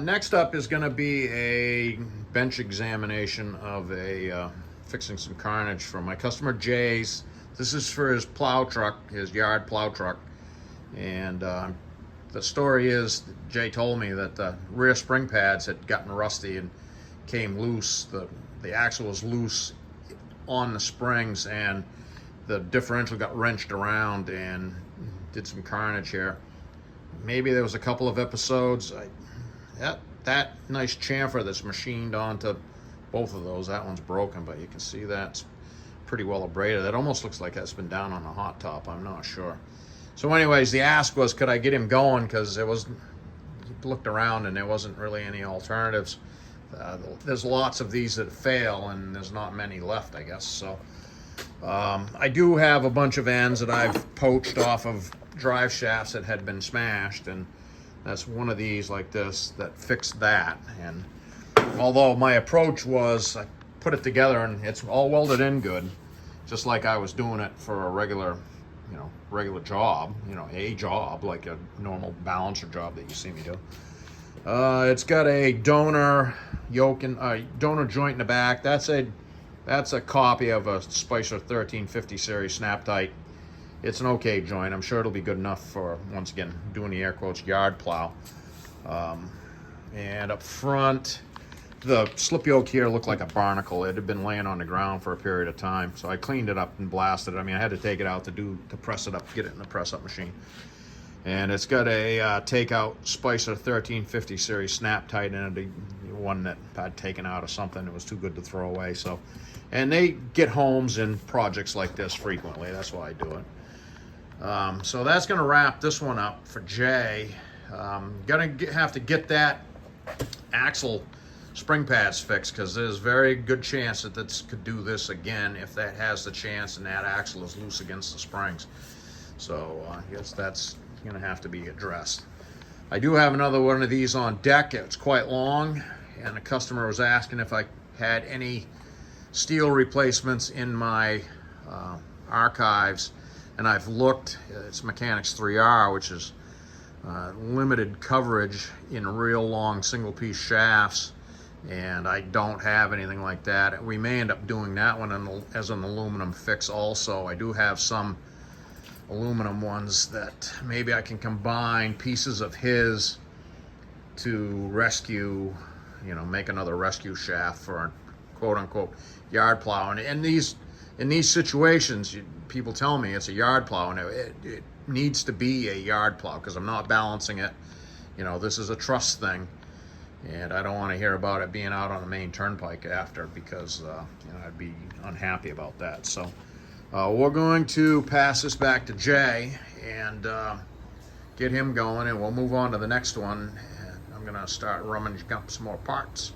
Next up is going to be a bench examination of fixing some carnage for my customer Jay's. This is for his plow truck, his yard plow truck. And the story is, Jay told me that the rear spring pads had gotten rusty and came loose. The axle was loose on the springs, and the differential got wrenched around and did some carnage here. Maybe there was a couple of episodes. That nice chamfer that's machined onto both of those, that one's broken, but you can see that's pretty well abraded. That almost looks like that's been down on a hot top. I'm not sure. So anyways, the ask was, could I get him going? Because he looked around and there wasn't really any alternatives. There's lots of these that fail, and there's not many left, I guess. So I do have a bunch of ends that I've poached off of drive shafts that had been smashed, and that's one of these like this that fixed that. And although my approach was, I put it together and it's all welded in good, just like I was doing it for a regular job, a job, like a normal balancer job that you see me do. It's got a donor yoke and donor joint in the back. That's a copy of a Spicer 1350 series snap tight. It's an okay joint. I'm sure it'll be good enough for, once again, doing the air quotes, yard plow. And up front, the slip yoke here looked like a barnacle. It had been laying on the ground for a period of time, so I cleaned it up and blasted it. I mean, I had to take it out to press it up, get it in the press-up machine. And it's got a takeout Spicer 1350 series snap tight in it, one that I'd taken out of something. It was too good to throw away. So, and they get homes in projects like this frequently. That's why I do it. So that's going to wrap this one up for Jay. Have to get that axle spring pads fixed, because there's very good chance that this could do this again if that has the chance and that axle is loose against the springs. So I guess that's going to have to be addressed. I do have another one of these on deck. It's quite long, and the customer was asking if I had any steel replacements in my archives, and I've looked. It's Mechanics 3R, which is limited coverage in real long single piece shafts, and I don't have anything like that. We may end up doing that one as an aluminum fix also. I do have some aluminum ones that maybe I can combine pieces of his to rescue, make another rescue shaft for a quote-unquote yard plow. And in these situations, people tell me it's a yard plow, and it needs to be a yard plow because I'm not balancing it. This is a trust thing, and I don't want to hear about it being out on the main turnpike after, because I'd be unhappy about that. So we're going to pass this back to Jay and get him going, and we'll move on to the next one. I'm going to start rummaging up some more parts.